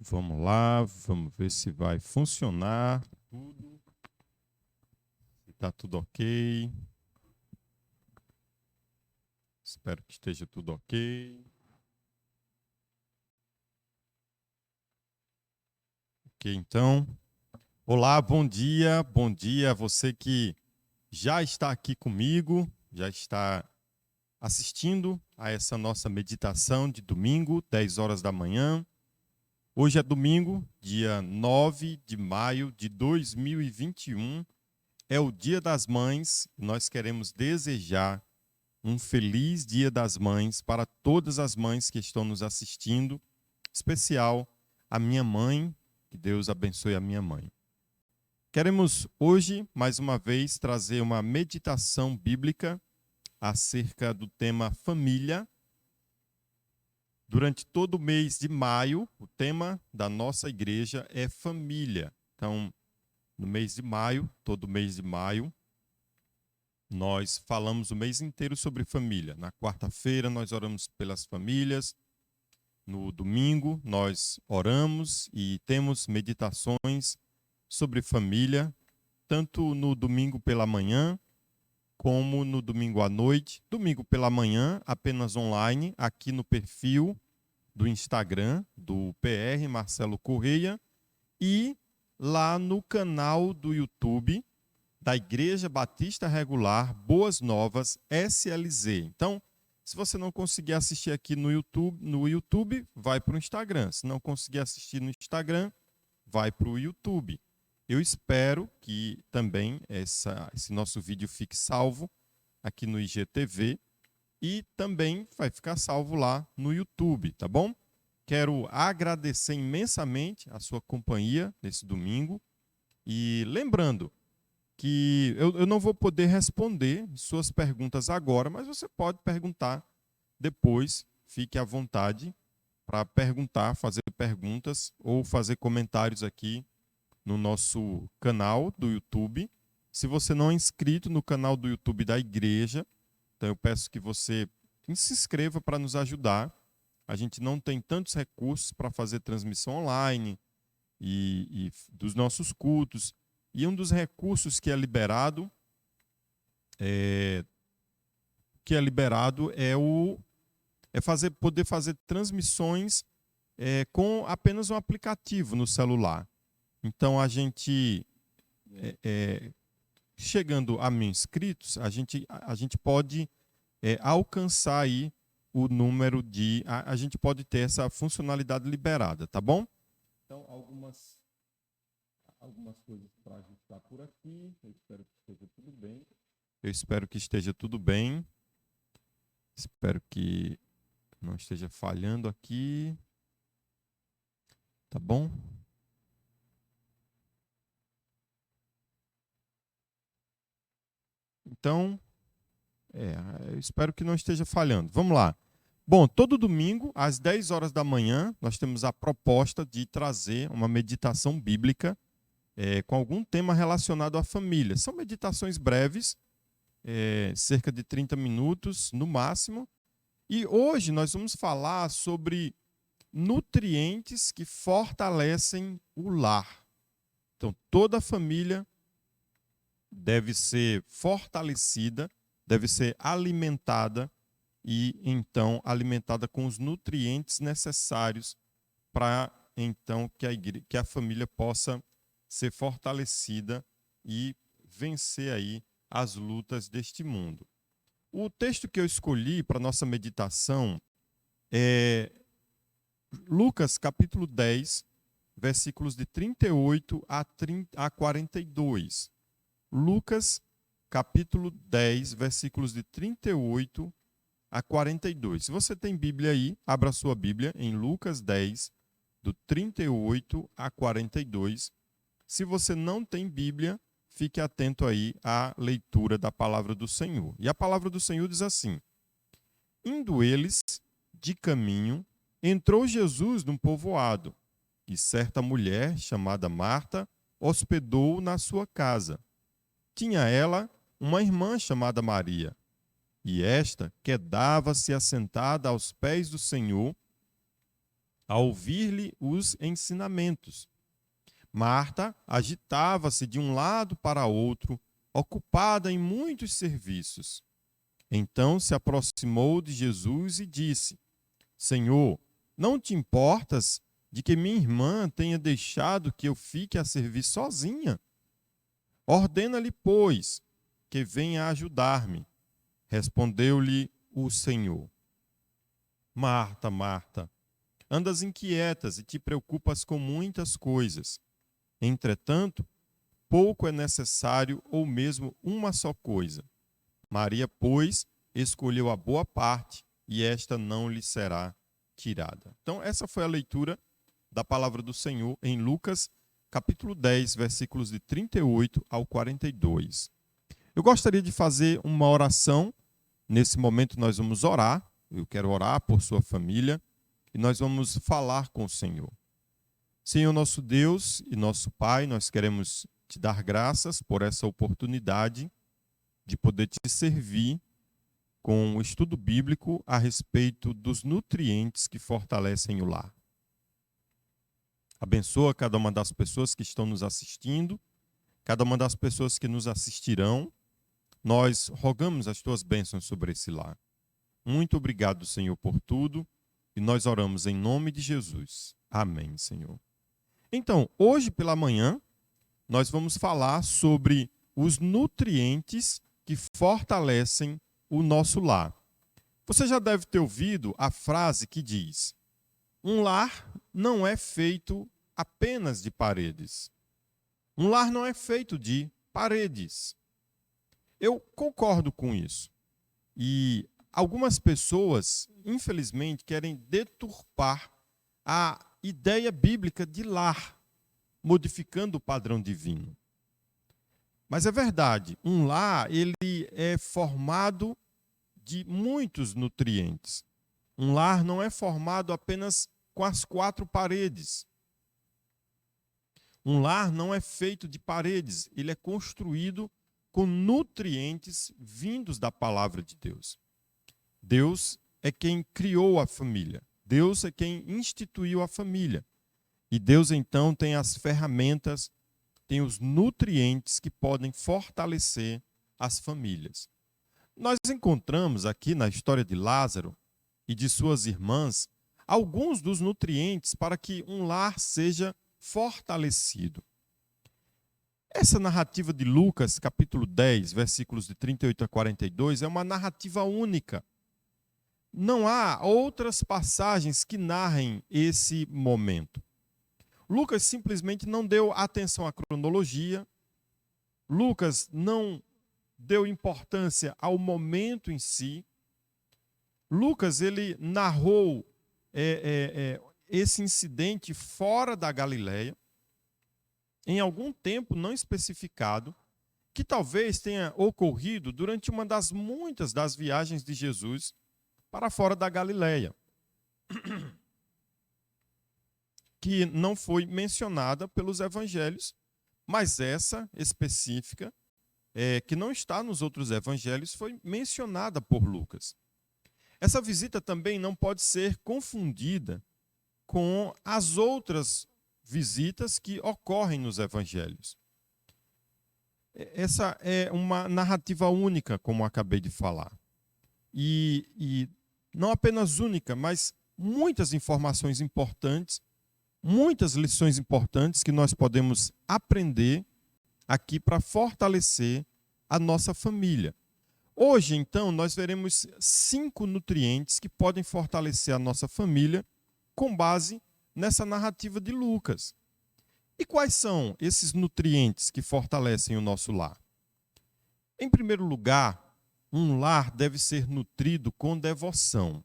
Vamos lá, vamos ver se vai funcionar tudo. Se está tudo ok. Espero que esteja tudo ok. Ok, então. Olá, bom dia a você que já está aqui comigo, já está assistindo a essa nossa meditação de domingo, 10 horas da manhã. Hoje é domingo, dia 9 de maio de 2021. É o Dia das Mães. Nós queremos desejar um feliz Dia das Mães para todas as mães que estão nos assistindo, especial a minha mãe, que Deus abençoe a minha mãe. Queremos hoje, mais uma vez, trazer uma meditação bíblica acerca do tema família. Durante todo o mês de maio, o tema da nossa igreja é família. Então, no mês de maio, todo mês de maio, nós falamos o mês inteiro sobre família. Na quarta-feira, nós oramos pelas famílias. No domingo, nós oramos e temos meditações sobre família, tanto no domingo pela manhã, como no domingo à noite. Domingo pela manhã, apenas online, aqui no perfil do Instagram, do PR Marcelo Correia, e lá no canal do YouTube da Igreja Batista Regular Boas Novas SLZ. Então, se você não conseguir assistir aqui no YouTube, vai para o Instagram. Se não conseguir assistir no Instagram, vai para o YouTube. Eu espero que também esse nosso vídeo fique salvo aqui no IGTV e também vai ficar salvo lá no YouTube, tá bom? Quero agradecer imensamente a sua companhia nesse domingo e lembrando que eu não vou poder responder suas perguntas agora, mas você pode perguntar depois. Fique à vontade para perguntar, fazer perguntas ou fazer comentários aqui no nosso canal do YouTube. Se você não é inscrito no canal do YouTube da igreja, então eu peço que você se inscreva para nos ajudar. A gente não tem tantos recursos para fazer transmissão online e dos nossos cultos. E um dos recursos que é liberado poder fazer transmissões com apenas um aplicativo no celular. Então a gente chegando a 1.000 inscritos, a gente pode alcançar aí o número de... A gente pode ter essa funcionalidade liberada, tá bom? Então, algumas coisas para ajustar por aqui. Eu espero que esteja tudo bem. Espero que não esteja falhando aqui. Tá bom? Então, eu espero que não esteja falhando. Vamos lá. Bom, todo domingo, às 10 horas da manhã, nós temos a proposta de trazer uma meditação bíblica com algum tema relacionado à família. São meditações breves, cerca de 30 minutos no máximo. E hoje nós vamos falar sobre nutrientes que fortalecem o lar. Então, toda a família deve ser fortalecida, deve ser alimentada e, então, alimentada com os nutrientes necessários para, então, que a família possa ser fortalecida e vencer aí as lutas deste mundo. O texto que eu escolhi para nossa meditação é Lucas capítulo 10, versículos de 38 a 42. Lucas capítulo 10, versículos de 38 a 42. Se você tem Bíblia aí, abra sua Bíblia em Lucas 10, do 38 a 42. Se você não tem Bíblia, fique atento aí à leitura da palavra do Senhor. E a palavra do Senhor diz assim: indo eles de caminho, entrou Jesus num povoado, e certa mulher, chamada Marta, hospedou-o na sua casa. Tinha ela uma irmã chamada Maria, e esta quedava-se assentada aos pés do Senhor, a ouvir-lhe os ensinamentos. Marta agitava-se de um lado para outro, ocupada em muitos serviços. Então se aproximou de Jesus e disse: Senhor, não te importas de que minha irmã tenha deixado que eu fique a servir sozinha? Ordena-lhe, pois, que venha ajudar-me. Respondeu-lhe o Senhor: Marta, Marta, andas inquietas e te preocupas com muitas coisas. Entretanto, pouco é necessário, ou mesmo uma só coisa. Maria, pois, escolheu a boa parte, e esta não lhe será tirada. Então, essa foi a leitura da palavra do Senhor em Lucas, capítulo 10, versículos de 38 ao 42. Eu gostaria de fazer uma oração. Nesse momento nós vamos orar. Eu quero orar por sua família e nós vamos falar com o Senhor. Senhor nosso Deus e nosso Pai, nós queremos te dar graças por essa oportunidade de poder te servir com o estudo bíblico a respeito dos nutrientes que fortalecem o lar. Abençoa cada uma das pessoas que estão nos assistindo, cada uma das pessoas que nos assistirão. Nós rogamos as tuas bênçãos sobre esse lar. Muito obrigado, Senhor, por tudo, e nós oramos em nome de Jesus. Amém, Senhor. Então, hoje pela manhã, nós vamos falar sobre os nutrientes que fortalecem o nosso lar. Você já deve ter ouvido a frase que diz: um lar não é feito apenas de paredes. Um lar não é feito de paredes. Eu concordo com isso. E algumas pessoas, infelizmente, querem deturpar a ideia bíblica de lar, modificando o padrão divino. Mas é verdade, um lar ele é formado de muitos nutrientes. Um lar não é formado apenas com as quatro paredes. Um lar não é feito de paredes, ele é construído com nutrientes vindos da palavra de Deus. Deus é quem criou a família. Deus é quem instituiu a família. E Deus, então, tem as ferramentas, tem os nutrientes que podem fortalecer as famílias. Nós encontramos aqui na história de Lázaro e de suas irmãs alguns dos nutrientes para que um lar seja fortalecido. Essa narrativa de Lucas, capítulo 10, versículos de 38 a 42, é uma narrativa única. Não há outras passagens que narrem esse momento. Lucas simplesmente não deu atenção à cronologia. Lucas não deu importância ao momento em si. Lucas ele narrou esse incidente fora da Galileia, em algum tempo não especificado, que talvez tenha ocorrido durante uma das muitas das viagens de Jesus para fora da Galileia, que não foi mencionada pelos evangelhos, mas essa específica, que não está nos outros evangelhos, foi mencionada por Lucas. Essa visita também não pode ser confundida com as outras visitas que ocorrem nos evangelhos. Essa é uma narrativa única, como acabei de falar. E não apenas única, mas muitas informações importantes, muitas lições importantes que nós podemos aprender aqui para fortalecer a nossa família. Hoje, então, nós veremos 5 nutrientes que podem fortalecer a nossa família com base nessa narrativa de Lucas. E quais são esses nutrientes que fortalecem o nosso lar? Em primeiro lugar, um lar deve ser nutrido com devoção.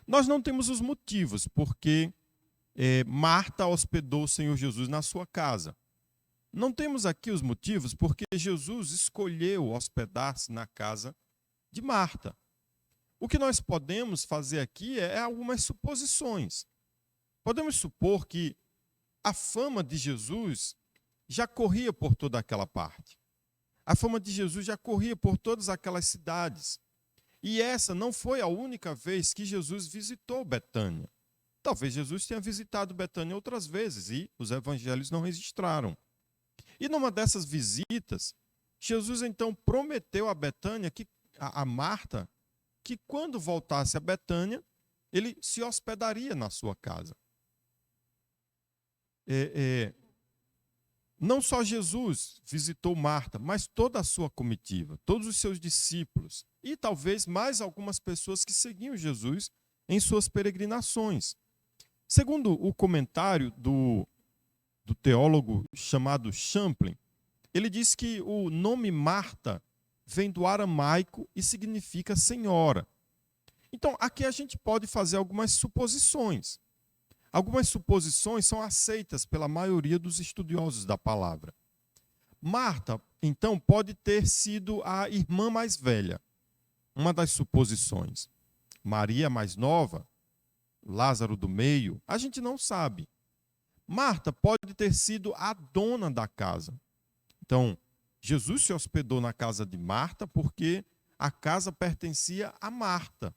Nós não temos os motivos porque Marta hospedou o Senhor Jesus na sua casa. Não temos aqui os motivos porque Jesus escolheu hospedar-se na casa de Marta. O que nós podemos fazer aqui é algumas suposições. Podemos supor que a fama de Jesus já corria por toda aquela parte. A fama de Jesus já corria por todas aquelas cidades. E essa não foi a única vez que Jesus visitou Betânia. Talvez Jesus tenha visitado Betânia outras vezes e os evangelhos não registraram. E numa dessas visitas, Jesus então prometeu a Betânia, a Marta, que quando voltasse a Betânia, ele se hospedaria na sua casa. Não só Jesus visitou Marta, mas toda a sua comitiva, todos os seus discípulos e talvez mais algumas pessoas que seguiam Jesus em suas peregrinações. Segundo o comentário do teólogo chamado Champlin, ele diz que o nome Marta vem do aramaico e significa senhora. Então, aqui a gente pode fazer algumas suposições. Algumas suposições são aceitas pela maioria dos estudiosos da palavra. Marta, então, pode ter sido a irmã mais velha. Uma das suposições. Maria, mais nova, Lázaro do meio, a gente não sabe. Marta pode ter sido a dona da casa. Então, Jesus se hospedou na casa de Marta porque a casa pertencia a Marta.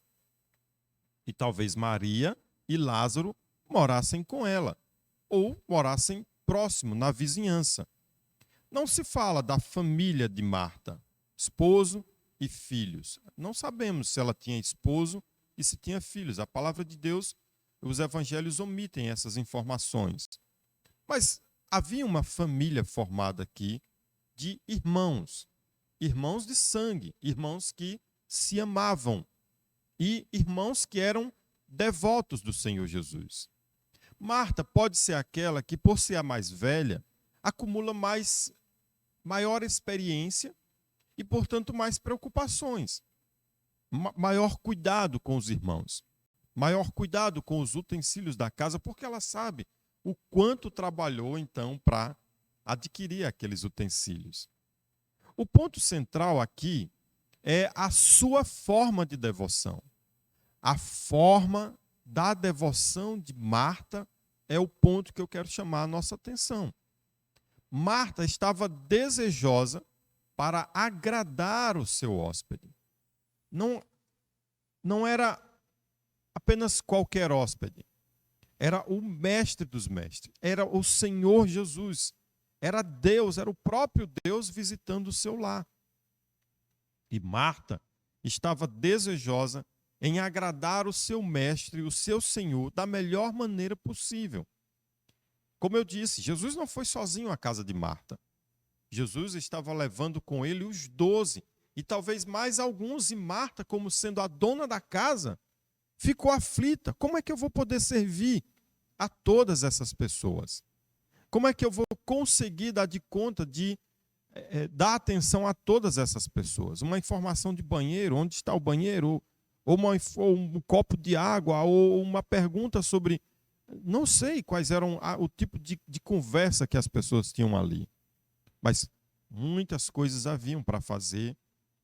E talvez Maria e Lázaro morassem com ela, ou morassem próximo, na vizinhança. Não se fala da família de Marta, esposo e filhos. Não sabemos se ela tinha esposo e se tinha filhos. A palavra de Deus, os evangelhos omitem essas informações. Mas havia uma família formada aqui de irmãos, irmãos de sangue, irmãos que se amavam e irmãos que eram devotos do Senhor Jesus. Marta pode ser aquela que, por ser a mais velha, acumula maior experiência e, portanto, mais preocupações. Maior cuidado com os irmãos. Maior cuidado com os utensílios da casa, porque ela sabe o quanto trabalhou, então, para adquirir aqueles utensílios. O ponto central aqui é a sua forma de devoção. A forma da devoção de Marta é o ponto que eu quero chamar a nossa atenção. Marta estava desejosa para agradar o seu hóspede. Não era apenas qualquer hóspede. Era o mestre dos mestres. Era o Senhor Jesus. Era Deus, era o próprio Deus visitando o seu lar. E Marta estava desejosa em agradar o seu mestre, o seu Senhor, da melhor maneira possível. Como eu disse, Jesus não foi sozinho à casa de Marta. Jesus estava levando com ele os 12, e talvez mais alguns, e Marta, como sendo a dona da casa, ficou aflita. Como é que eu vou poder servir a todas essas pessoas? Como é que eu vou conseguir dar de conta de dar atenção a todas essas pessoas? Uma informação de banheiro, onde está o banheiro? Ou um copo de água, ou uma pergunta sobre... Não sei quais eram o tipo de conversa que as pessoas tinham ali. Mas muitas coisas haviam para fazer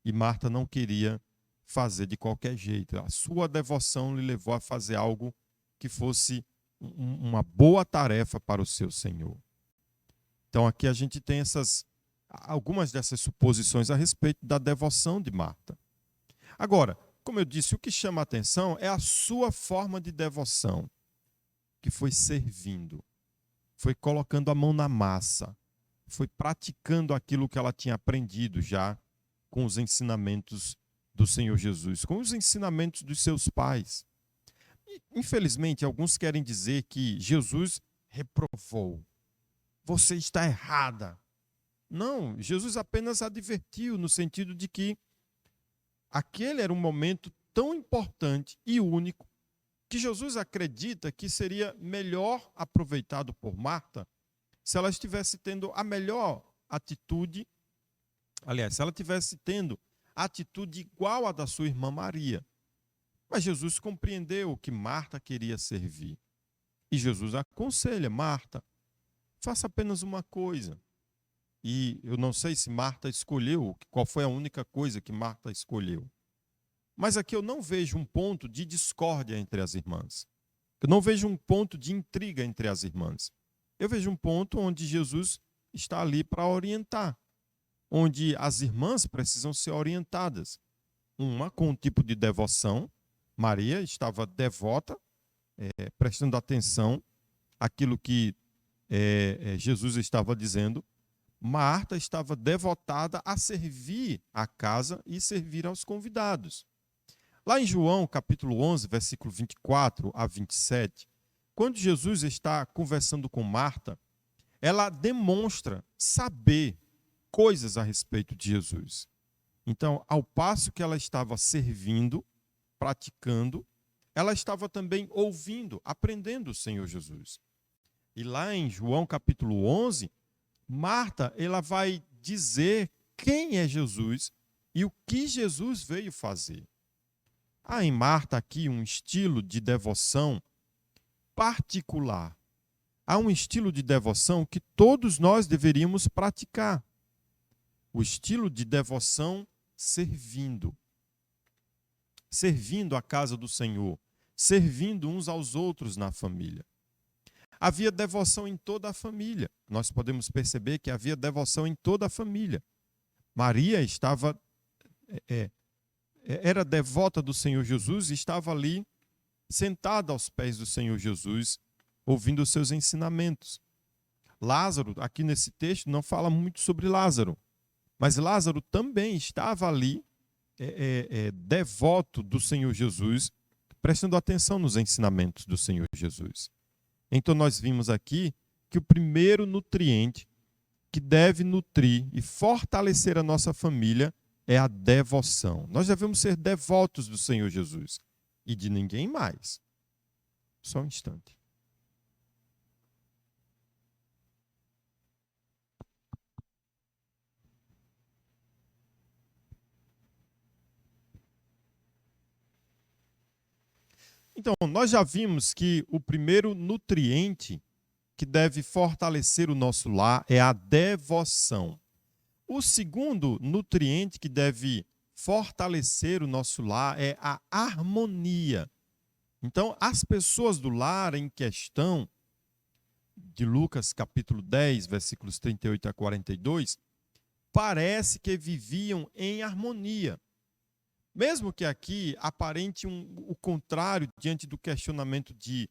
e Marta não queria fazer de qualquer jeito. A sua devoção lhe levou a fazer algo que fosse uma boa tarefa para o seu Senhor. Então aqui a gente tem algumas dessas suposições a respeito da devoção de Marta. Agora, como eu disse, o que chama a atenção é a sua forma de devoção, que foi servindo, foi colocando a mão na massa, foi praticando aquilo que ela tinha aprendido já com os ensinamentos do Senhor Jesus, com os ensinamentos dos seus pais. E, infelizmente, alguns querem dizer que Jesus reprovou. Você está errada. Não, Jesus apenas advertiu no sentido de que aquele era um momento tão importante e único que Jesus acredita que seria melhor aproveitado por Marta se ela estivesse tendo a melhor atitude, aliás, se ela estivesse tendo a atitude igual à da sua irmã Maria. Mas Jesus compreendeu que Marta queria servir. E Jesus aconselha, Marta, faça apenas uma coisa. E eu não sei se Marta escolheu, qual foi a única coisa que Marta escolheu. Mas aqui eu não vejo um ponto de discórdia entre as irmãs. Eu não vejo um ponto de intriga entre as irmãs. Eu vejo um ponto onde Jesus está ali para orientar, onde as irmãs precisam ser orientadas. Uma com um tipo de devoção, Maria estava devota prestando atenção àquilo que Jesus estava dizendo, Marta estava devotada a servir a casa e servir aos convidados. Lá em João, capítulo 11, versículo 24 a 27, quando Jesus está conversando com Marta, ela demonstra saber coisas a respeito de Jesus. Então, ao passo que ela estava servindo, praticando, ela estava também ouvindo, aprendendo o Senhor Jesus. E lá em João capítulo 11, Marta, ela vai dizer quem é Jesus e o que Jesus veio fazer. Há em Marta aqui um estilo de devoção particular. Há um estilo de devoção que todos nós deveríamos praticar. O estilo de devoção servindo. Servindo a casa do Senhor. Servindo uns aos outros na família. Havia devoção em toda a família. Nós podemos perceber que havia devoção em toda a família. Maria era devota do Senhor Jesus e estava ali sentada aos pés do Senhor Jesus, ouvindo os seus ensinamentos. Lázaro, aqui nesse texto, não fala muito sobre Lázaro, mas Lázaro também estava ali, devoto do Senhor Jesus, prestando atenção nos ensinamentos do Senhor Jesus. Então nós vimos aqui que o primeiro nutriente que deve nutrir e fortalecer a nossa família é a devoção. Nós devemos ser devotos do Senhor Jesus e de ninguém mais. Só um instante. Então, nós já vimos que o primeiro nutriente que deve fortalecer o nosso lar é a devoção. O segundo nutriente que deve fortalecer o nosso lar é a harmonia. Então, as pessoas do lar em questão, de Lucas capítulo 10, versículos 38 a 42, parece que viviam em harmonia. Mesmo que aqui aparente o contrário diante do questionamento de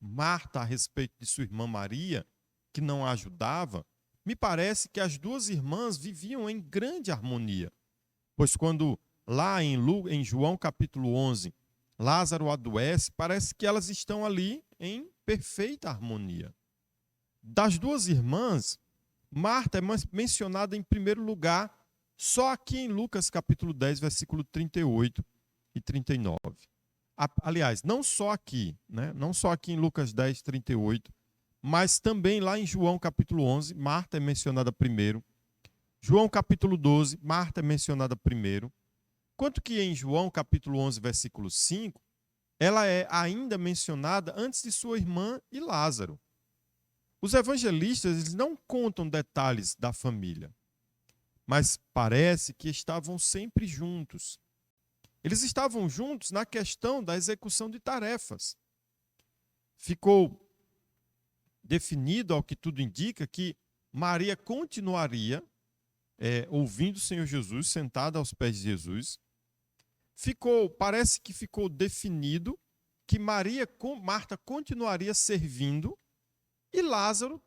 Marta a respeito de sua irmã Maria, que não a ajudava, me parece que as duas irmãs viviam em grande harmonia. Pois quando lá em João capítulo 11, Lázaro adoece, parece que elas estão ali em perfeita harmonia. Das duas irmãs, Marta é mencionada em primeiro lugar só aqui em Lucas capítulo 10, versículo 38 e 39. Aliás, não só aqui, né? Não só aqui em Lucas 10, 38, mas também lá em João capítulo 11, Marta é mencionada primeiro. João capítulo 12, Marta é mencionada primeiro. Quanto que em João capítulo 11, versículo 5, ela é ainda mencionada antes de sua irmã e Lázaro. Os evangelistas eles não contam detalhes da família, mas parece que estavam sempre juntos. Eles estavam juntos na questão da execução de tarefas. Ficou definido, ao que tudo indica, que Maria continuaria ouvindo o Senhor Jesus, sentada aos pés de Jesus. Parece que ficou definido que Marta continuaria servindo e Lázaro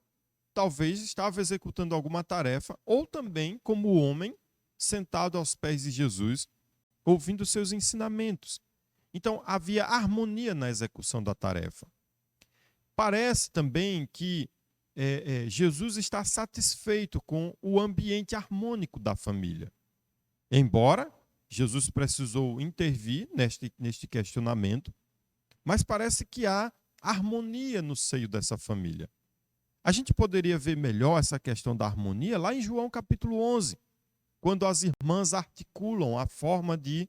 talvez estava executando alguma tarefa, ou também como homem sentado aos pés de Jesus, ouvindo seus ensinamentos. Então havia harmonia na execução da tarefa. Parece também que Jesus está satisfeito com o ambiente harmônico da família. Embora Jesus precisou intervir neste questionamento, mas parece que há harmonia no seio dessa família. A gente poderia ver melhor essa questão da harmonia lá em João capítulo 11, quando as irmãs articulam a forma de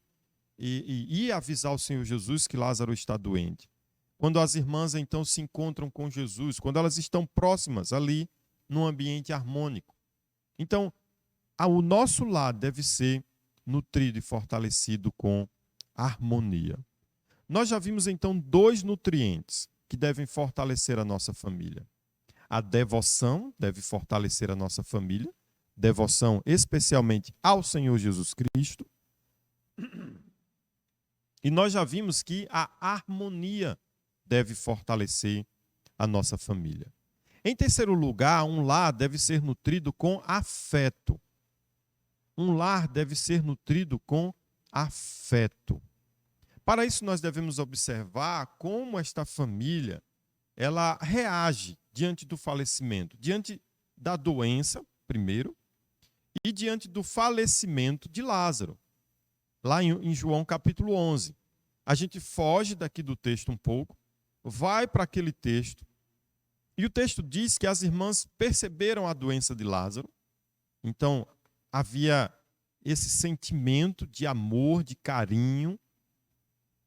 ir avisar o Senhor Jesus que Lázaro está doente. Quando as irmãs então se encontram com Jesus, quando elas estão próximas ali, num ambiente harmônico. Então, o nosso lar deve ser nutrido e fortalecido com harmonia. Nós já vimos então 2 nutrientes que devem fortalecer a nossa família. A devoção deve fortalecer a nossa família, devoção especialmente ao Senhor Jesus Cristo. E nós já vimos que a harmonia deve fortalecer a nossa família. Em terceiro lugar, um lar deve ser nutrido com afeto. Um lar deve ser nutrido com afeto. Para isso, nós devemos observar como esta família ela reage diante do falecimento, diante da doença, primeiro, e diante do falecimento de Lázaro, lá em João capítulo 11. A gente foge daqui do texto um pouco, vai para aquele texto, e o texto diz que as irmãs perceberam a doença de Lázaro, então havia esse sentimento de amor, de carinho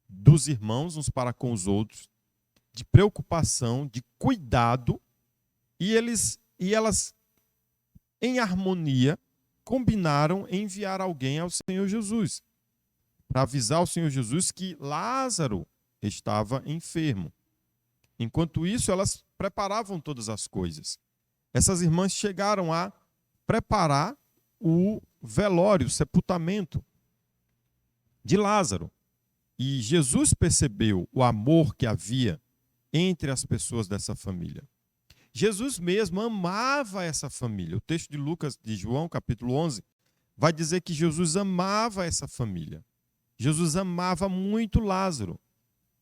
dos irmãos uns para com os outros, de preocupação, de cuidado, e elas, em harmonia, combinaram em enviar alguém ao Senhor Jesus, para avisar o Senhor Jesus que Lázaro estava enfermo. Enquanto isso, elas preparavam todas as coisas. Essas irmãs chegaram a preparar o velório, o sepultamento de Lázaro. E Jesus percebeu o amor que havia entre as pessoas dessa família. Jesus mesmo amava essa família. O texto de João, capítulo 11, vai dizer que Jesus amava essa família. Jesus amava muito Lázaro,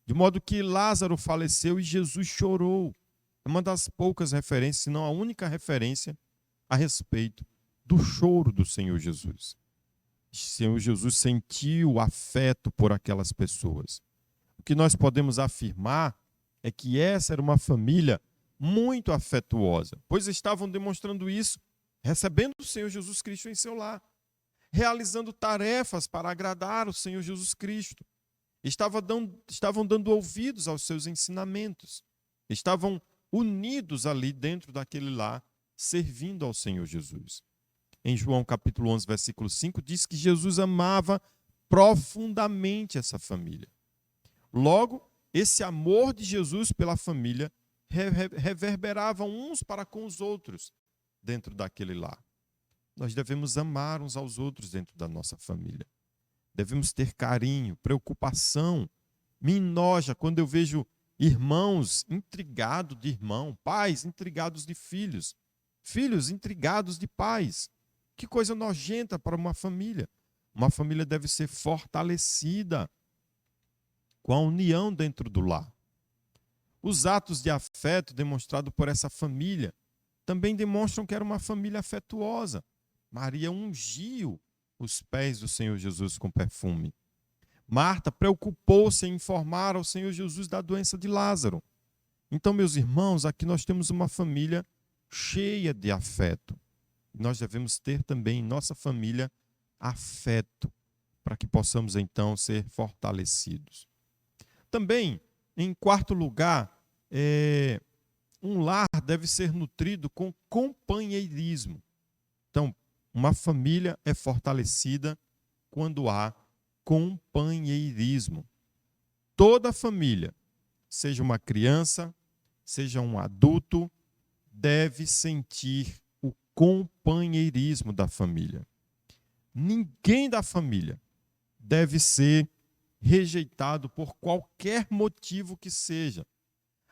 de modo que Lázaro faleceu e Jesus chorou. É uma das poucas referências, se não a única referência a respeito do choro do Senhor Jesus. O Senhor Jesus sentiu afeto por aquelas pessoas. O que nós podemos afirmar é que essa era uma família muito afetuosa, pois estavam demonstrando isso, recebendo o Senhor Jesus Cristo em seu lar, realizando tarefas para agradar o Senhor Jesus Cristo. Estavam dando ouvidos aos seus ensinamentos, estavam unidos ali dentro daquele lar, servindo ao Senhor Jesus. Em João capítulo 11, versículo 5, diz que Jesus amava profundamente essa família. Logo, esse amor de Jesus pela família reverberava uns para com os outros dentro daquele lar. Nós devemos amar uns aos outros dentro da nossa família. Devemos ter carinho, preocupação. Me enoja quando eu vejo irmãos intrigados de irmão, pais intrigados de filhos, filhos intrigados de pais. Que coisa nojenta para uma família. Uma família deve ser fortalecida com a união dentro do lar. Os atos de afeto demonstrados por essa família também demonstram que era uma família afetuosa. Maria ungiu os pés do Senhor Jesus com perfume. Marta preocupou-se em informar ao Senhor Jesus da doença de Lázaro. Então, meus irmãos, aqui nós temos uma família cheia de afeto. Nós devemos ter também em nossa família afeto, para que possamos então ser fortalecidos. Também, em quarto lugar, um lar deve ser nutrido com companheirismo. Então, uma família é fortalecida quando há companheirismo. Toda família, seja uma criança, seja um adulto, deve sentir o companheirismo da família. Ninguém da família deve ser rejeitado por qualquer motivo que seja.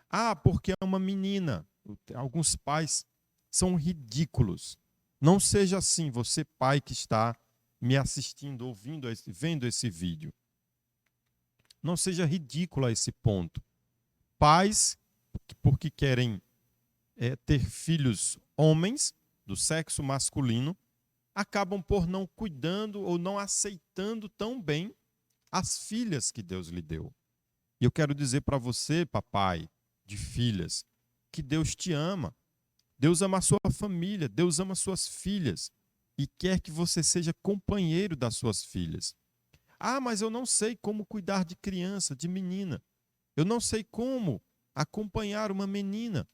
Ah, porque é uma menina. Alguns pais são ridículos. Não seja assim, você pai que está me assistindo, ouvindo, vendo esse vídeo. Não seja ridículo a esse ponto. Pais, porque querem ter filhos homens, do sexo masculino, acabam por não cuidando ou não aceitando tão bem as filhas que Deus lhe deu. E eu quero dizer para você, papai de filhas, que Deus te ama. Deus ama a sua família, Deus ama suas filhas e quer que você seja companheiro das suas filhas. Ah, mas eu não sei como cuidar de criança, de menina. Eu não sei como acompanhar uma menina.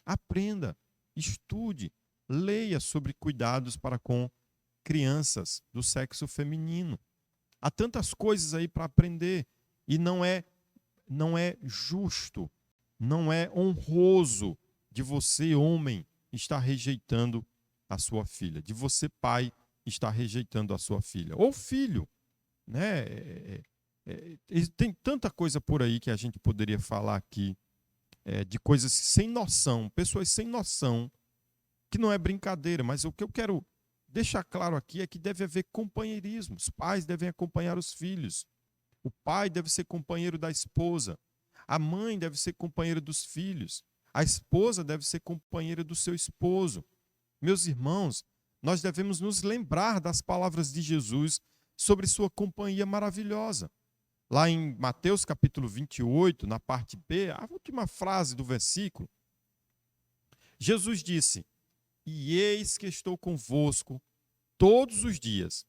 Aprenda, estude, leia sobre cuidados para com crianças do sexo feminino. Há tantas coisas aí para aprender e não é justo, não é honroso de você, homem, estar rejeitando a sua filha, de você, pai, estar rejeitando a sua filha, ou filho, né? Tem tanta coisa por aí que a gente poderia falar aqui de coisas sem noção, pessoas sem noção, que não é brincadeira, mas o que eu quero deixar claro aqui é que deve haver companheirismo. Os pais devem acompanhar os filhos. O pai deve ser companheiro da esposa. A mãe deve ser companheira dos filhos. A esposa deve ser companheira do seu esposo. Meus irmãos, nós devemos nos lembrar das palavras de Jesus sobre sua companhia maravilhosa. Lá em Mateus capítulo 28, na parte B, a última frase do versículo, Jesus disse: "E eis que estou convosco todos os dias,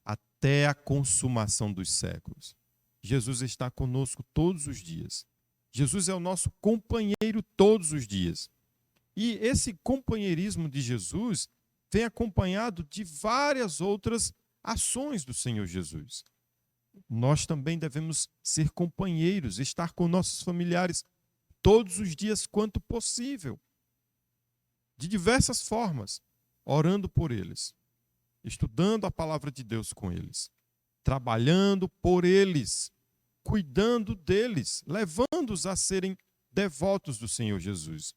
até a consumação dos séculos." Jesus está conosco todos os dias. Jesus é o nosso companheiro todos os dias. E esse companheirismo de Jesus vem acompanhado de várias outras ações do Senhor Jesus. Nós também devemos ser companheiros, estar com nossos familiares todos os dias quanto possível, de diversas formas, orando por eles, estudando a palavra de Deus com eles, trabalhando por eles, cuidando deles, levando-os a serem devotos do Senhor Jesus,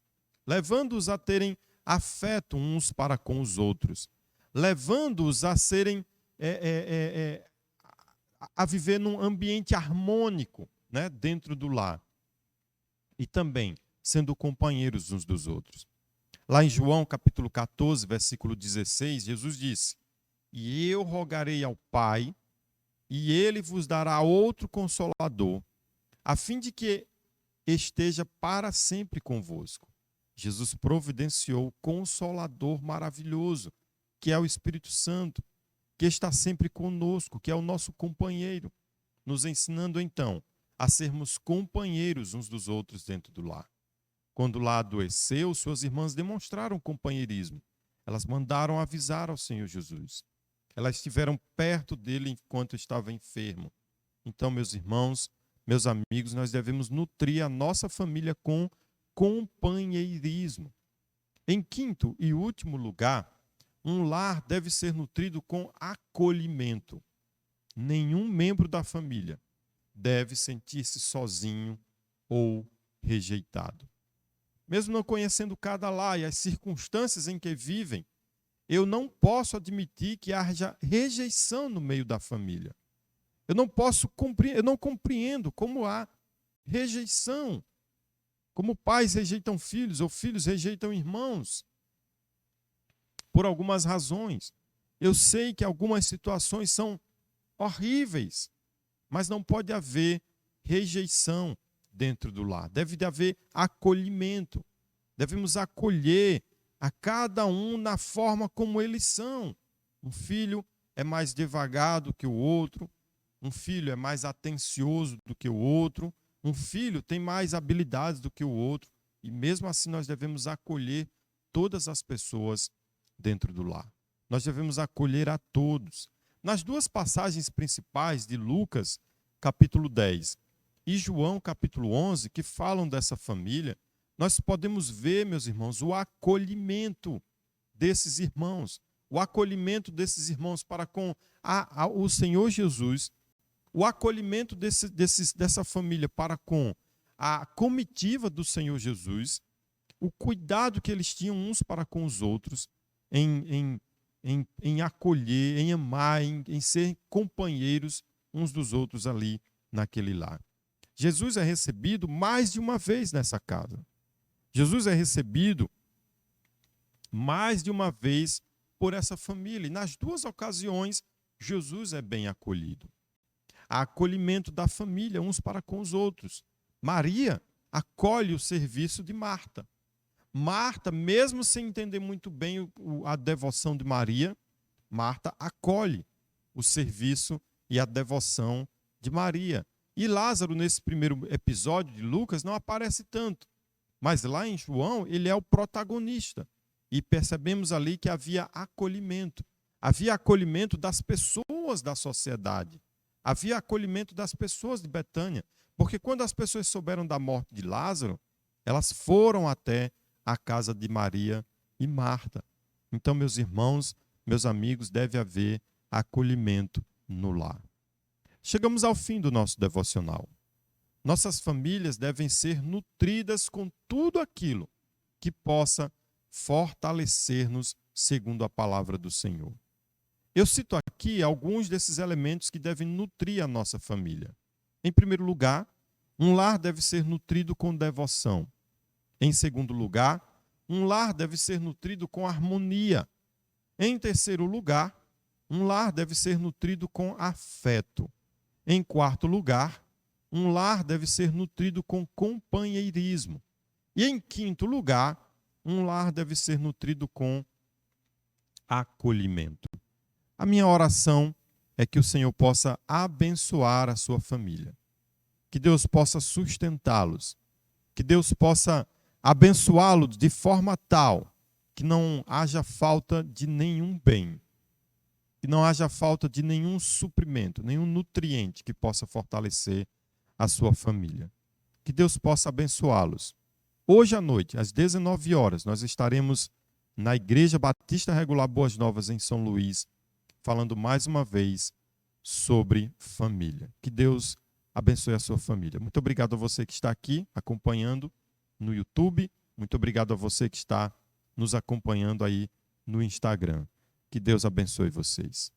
levando-os a terem afeto uns para com os outros, levando-os a serem a viver num ambiente harmônico, né, dentro do lar, e também sendo companheiros uns dos outros. Lá em João capítulo 14, versículo 16, Jesus disse: "E eu rogarei ao Pai, e ele vos dará outro Consolador, a fim de que esteja para sempre convosco." Jesus providenciou o Consolador maravilhoso, que é o Espírito Santo, que está sempre conosco, que é o nosso companheiro, nos ensinando então a sermos companheiros uns dos outros dentro do lar. Quando lá adoeceu, suas irmãs demonstraram companheirismo. Elas mandaram avisar ao Senhor Jesus. Elas estiveram perto dele enquanto estava enfermo. Então, meus irmãos, meus amigos, nós devemos nutrir a nossa família com companheirismo. Em quinto e último lugar, um lar deve ser nutrido com acolhimento. Nenhum membro da família deve sentir-se sozinho ou rejeitado. Mesmo não conhecendo cada lar e as circunstâncias em que vivem, eu não posso admitir que haja rejeição no meio da família. Eu não compreendo como há rejeição, como pais rejeitam filhos ou filhos rejeitam irmãos, por algumas razões. Eu sei que algumas situações são horríveis, mas não pode haver rejeição dentro do lar. Deve haver acolhimento. Devemos acolher a cada um na forma como eles são. Um filho é mais devagar do que o outro, um filho é mais atencioso do que o outro, um filho tem mais habilidades do que o outro, e mesmo assim nós devemos acolher todas as pessoas dentro do lar. Nós devemos acolher a todos. Nas duas passagens principais de Lucas, capítulo 10, e João, capítulo 11, que falam dessa família, nós podemos ver, meus irmãos, o acolhimento desses irmãos, o acolhimento desses irmãos para com o Senhor Jesus, o acolhimento dessa família para com a comitiva do Senhor Jesus, o cuidado que eles tinham uns para com os outros, em acolher, em amar, em ser companheiros uns dos outros ali naquele lar. Jesus é recebido mais de uma vez nessa casa. Jesus é recebido mais de uma vez por essa família. E nas duas ocasiões, Jesus é bem acolhido. Há acolhimento da família uns para com os outros. Maria acolhe o serviço de Marta. Marta, mesmo sem entender muito bem a devoção de Maria, Marta acolhe o serviço e a devoção de Maria. E Lázaro, nesse primeiro episódio de Lucas, não aparece tanto. Mas lá em João, ele é o protagonista. E percebemos ali que havia acolhimento. Havia acolhimento das pessoas da sociedade. Havia acolhimento das pessoas de Betânia. Porque quando as pessoas souberam da morte de Lázaro, elas foram até a casa de Maria e Marta. Então, meus irmãos, meus amigos, deve haver acolhimento no lar. Chegamos ao fim do nosso devocional. Nossas famílias devem ser nutridas com tudo aquilo que possa fortalecer-nos segundo a palavra do Senhor. Eu cito aqui alguns desses elementos que devem nutrir a nossa família. Em primeiro lugar, um lar deve ser nutrido com devoção. Em segundo lugar, um lar deve ser nutrido com harmonia. Em terceiro lugar, um lar deve ser nutrido com afeto. Em quarto lugar, um lar deve ser nutrido com companheirismo. E em quinto lugar, um lar deve ser nutrido com acolhimento. A minha oração é que o Senhor possa abençoar a sua família, que Deus possa sustentá-los, que Deus possa abençoá-los de forma tal que não haja falta de nenhum bem, que não haja falta de nenhum suprimento, nenhum nutriente que possa fortalecer a sua família. Que Deus possa abençoá-los. Hoje à noite, às 19 horas, nós estaremos na Igreja Batista Regular Boas Novas, em São Luís, falando mais uma vez sobre família. Que Deus abençoe a sua família. Muito obrigado a você que está aqui acompanhando no YouTube. Muito obrigado a você que está nos acompanhando aí no Instagram. Que Deus abençoe vocês.